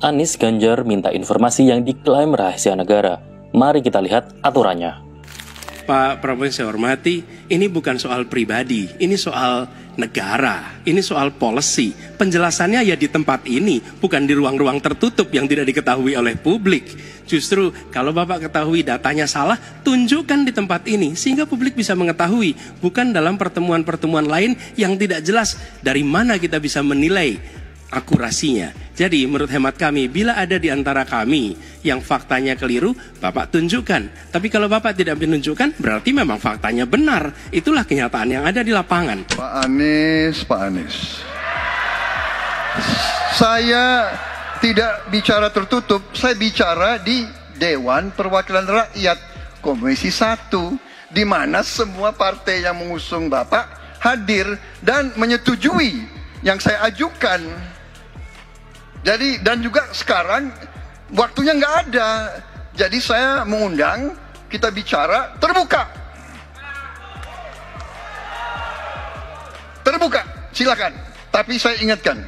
Anies Ganjar minta informasi yang diklaim rahasia negara. Mari kita lihat aturannya. Pak Prabowo yang saya hormati, ini bukan soal pribadi, ini soal negara, ini soal policy. Penjelasannya ya di tempat ini, bukan di ruang-ruang tertutup yang tidak diketahui oleh publik. Justru kalau Bapak ketahui datanya salah, tunjukkan di tempat ini sehingga publik bisa mengetahui, bukan dalam pertemuan-pertemuan lain yang tidak jelas dari mana kita bisa menilai akurasinya. Jadi menurut hemat kami, bila ada di antara kami yang faktanya keliru, Bapak tunjukkan. Tapi kalau Bapak tidak menunjukkan, berarti memang faktanya benar. Itulah kenyataan yang ada di lapangan. Pak Anies. Saya tidak bicara tertutup, saya bicara di Dewan Perwakilan Rakyat Komisi 1, di mana semua partai yang mengusung Bapak hadir dan menyetujui yang saya ajukan. Jadi, dan juga sekarang waktunya nggak ada. Jadi saya mengundang, kita bicara terbuka. Terbuka, silakan. Tapi saya ingatkan,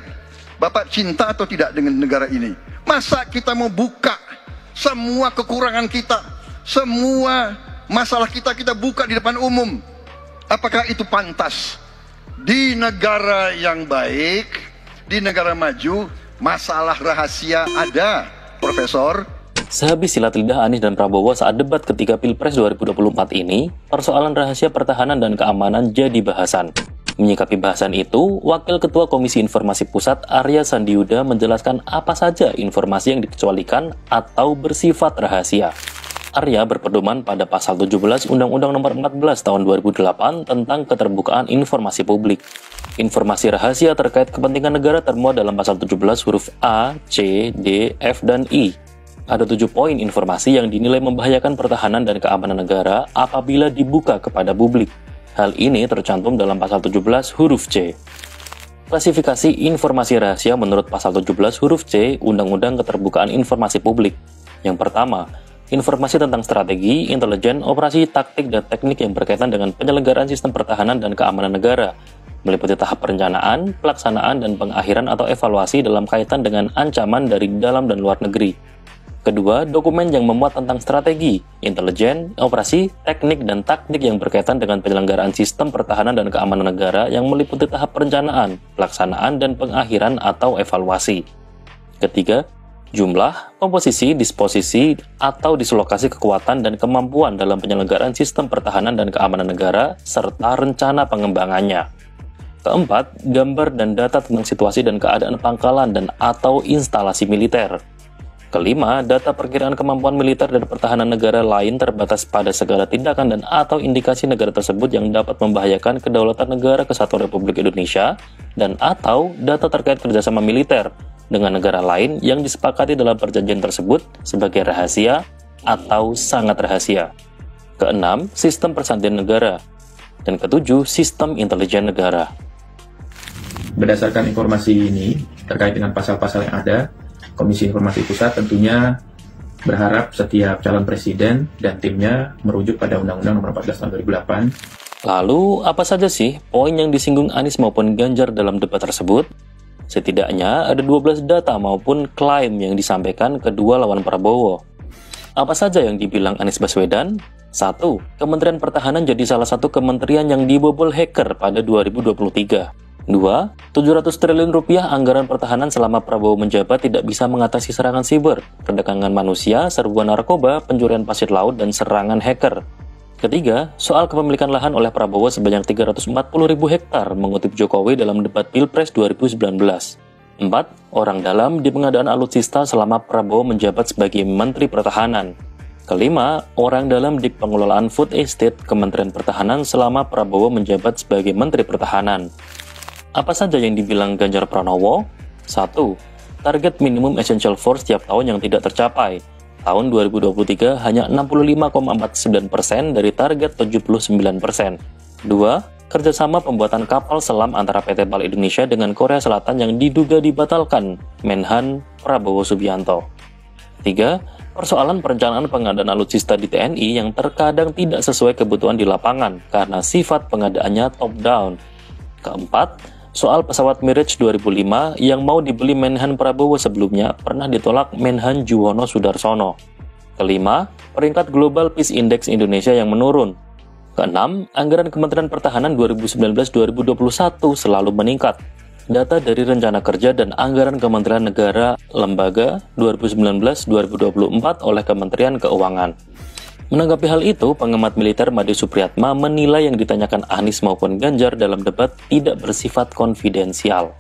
Bapak cinta atau tidak dengan negara ini? Masa kita mau buka semua kekurangan kita, semua masalah kita buka di depan umum? Apakah itu pantas? Di negara yang baik, di negara maju, masalah rahasia ada, Profesor. Sehabis silat lidah Anies dan Prabowo saat debat ketika Pilpres 2024 ini, persoalan rahasia pertahanan dan keamanan jadi bahasan. Menyikapi bahasan itu, Wakil Ketua Komisi Informasi Pusat Arya Sandiuda menjelaskan apa saja informasi yang dikecualikan atau bersifat rahasia. Arya berpedoman pada pasal 17 Undang-Undang Nomor 14 Tahun 2008 tentang keterbukaan informasi publik. Informasi rahasia terkait kepentingan negara termuat dalam pasal 17 huruf A, C, D, F, dan I. Ada 7 poin informasi yang dinilai membahayakan pertahanan dan keamanan negara apabila dibuka kepada publik. Hal ini tercantum dalam pasal 17 huruf C. Klasifikasi informasi rahasia menurut pasal 17 huruf C Undang-Undang Keterbukaan Informasi Publik. Yang pertama, informasi tentang strategi, intelijen, operasi, taktik, dan teknik yang berkaitan dengan penyelenggaraan sistem pertahanan dan keamanan negara, meliputi tahap perencanaan, pelaksanaan, dan pengakhiran atau evaluasi dalam kaitan dengan ancaman dari dalam dan luar negeri. Kedua, dokumen yang memuat tentang strategi, intelijen, operasi, teknik, dan taktik yang berkaitan dengan penyelenggaraan sistem pertahanan dan keamanan negara yang meliputi tahap perencanaan, pelaksanaan, dan pengakhiran atau evaluasi. Ketiga, jumlah, komposisi, disposisi, atau dislokasi kekuatan dan kemampuan dalam penyelenggaraan sistem pertahanan dan keamanan negara, serta rencana pengembangannya. Keempat, gambar dan data tentang situasi dan keadaan pangkalan dan atau instalasi militer. Kelima, data perkiraan kemampuan militer dan pertahanan negara lain terbatas pada segala tindakan dan atau indikasi negara tersebut yang dapat membahayakan kedaulatan negara kesatuan Republik Indonesia dan atau data terkait kerjasama militer dengan negara lain yang disepakati dalam perjanjian tersebut sebagai rahasia atau sangat rahasia. Keenam, sistem persandian negara. Dan ketujuh, sistem intelijen negara. Berdasarkan informasi ini, terkait dengan pasal-pasal yang ada, Komisi Informasi Pusat tentunya berharap setiap calon presiden dan timnya merujuk pada Undang-Undang Nomor 14 Tahun 2008. Lalu, apa saja sih poin yang disinggung Anies maupun Ganjar dalam debat tersebut? Setidaknya ada 12 data maupun klaim yang disampaikan kedua lawan Prabowo. Apa saja yang dibilang Anies Baswedan? 1. Kementerian Pertahanan jadi salah satu kementerian yang dibobol hacker pada 2023. 2. 700 triliun rupiah anggaran pertahanan selama Prabowo menjabat tidak bisa mengatasi serangan siber, perdagangan manusia, serbuan narkoba, pencurian pasir laut, dan serangan hacker. Ketiga, soal kepemilikan lahan oleh Prabowo sebanyak 340.000 hektar mengutip Jokowi dalam debat Pilpres 2019. 4. Orang dalam di pengadaan alutsista selama Prabowo menjabat sebagai Menteri Pertahanan. Kelima, orang dalam di pengelolaan food estate Kementerian Pertahanan selama Prabowo menjabat sebagai Menteri Pertahanan. Apa saja yang dibilang Ganjar Pranowo? 1. Target minimum essential force tiap tahun yang tidak tercapai. Tahun 2023 hanya 65,49% dari target 79%. 2. Kerjasama pembuatan kapal selam antara PT PAL Indonesia dengan Korea Selatan yang diduga dibatalkan. Menhan Prabowo Subianto. 3. Persoalan perencanaan pengadaan alutsista di TNI yang terkadang tidak sesuai kebutuhan di lapangan karena sifat pengadaannya top-down. Keempat, Soal pesawat Mirage 2005 yang mau dibeli Menhan Prabowo sebelumnya pernah ditolak Menhan Juwono Sudarsono. Kelima, peringkat Global Peace Index Indonesia yang menurun. Keenam, anggaran Kementerian Pertahanan 2019-2021 selalu meningkat. Data dari Rencana Kerja dan Anggaran Kementerian Negara Lembaga 2019-2024 oleh Kementerian Keuangan. Menanggapi hal itu, pengamat militer Made Supriyatma menilai yang ditanyakan Anies maupun Ganjar dalam debat tidak bersifat konfidensial.